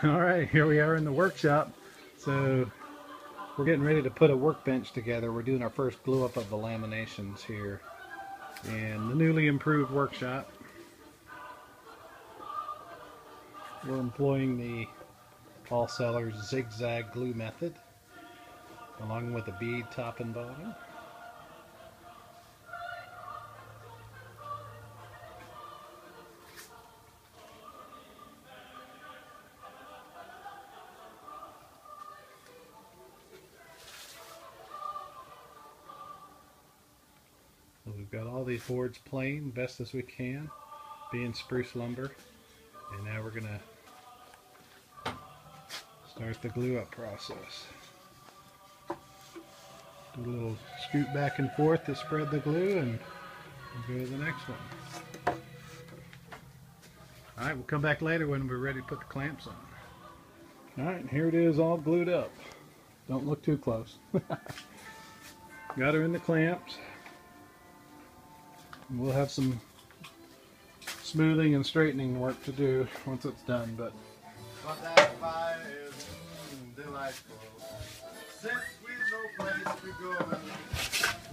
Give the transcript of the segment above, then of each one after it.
Alright, here we are in the workshop. So we're getting ready to put a workbench together. We're doing our first glue up of the laminations here in the newly improved workshop. We're employing the Paul Sellers zigzag glue method along with a bead top and bottom. So we've got all these boards planed best as we can, being spruce lumber, and now we're going to start the glue up process. Do a little scoot back and forth to spread the glue, and we'll go to the next one. Alright, we'll come back later when we're ready to put the clamps on. Alright, here it is all glued up. Don't look too close. Got her in the clamps. We'll have some smoothing and straightening work to do once it's done, but that fire is delightful. Since we've no place to go,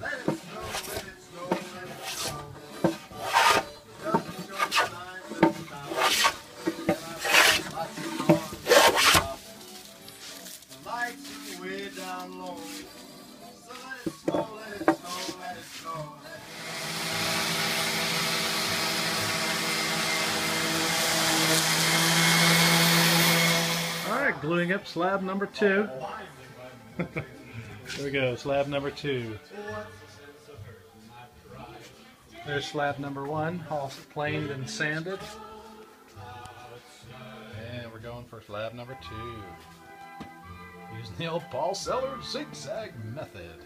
let it snow, let it snow, let it snow. Doesn't show signs of stop. And I've got lots of on the lights are way down low. So let it snow, let it snow, let it snow. alright, gluing up slab number 2. There we go, slab number 2. There's slab number 1, all planed and sanded. And we're going for slab number 2. Using the old Paul Sellers zigzag method.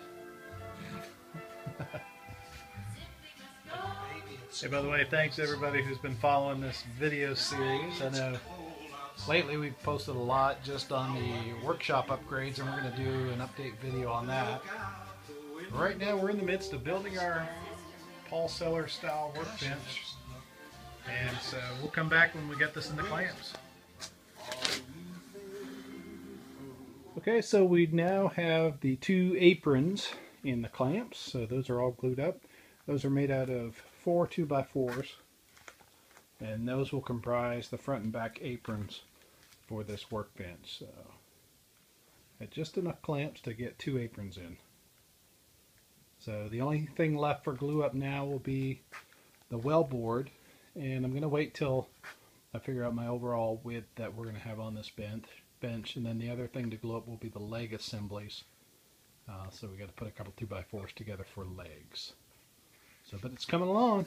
Hey, by the way, thanks everybody who's been following this video series. I know lately we've posted a lot just on the workshop upgrades, and we're going to do an update video on that. Right now we're in the midst of building our Paul Sellers style workbench, and so we'll come back when we get this in the clamps. Okay, so we now have the 2 aprons in the clamps, so those are all glued up. Those are made out of 4 2x4s, and those will comprise the front and back aprons for this workbench. So had just enough clamps to get 2 aprons in. So the only thing left for glue up now will be the well board, and I'm going to wait till I figure out my overall width that we're going to have on this bench, and then the other thing to glue up will be the leg assemblies. So we got to put a couple 2x4s together for legs. So, but it's coming along.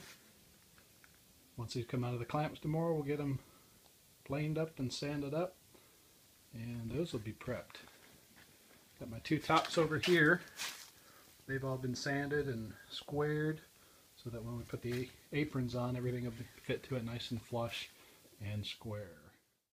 Once these come out of the clamps tomorrow, we'll get them planed up and sanded up, and those will be prepped. Got my 2 tops over here. They've all been sanded and squared so that when we put the aprons on, everything will fit to it nice and flush and square.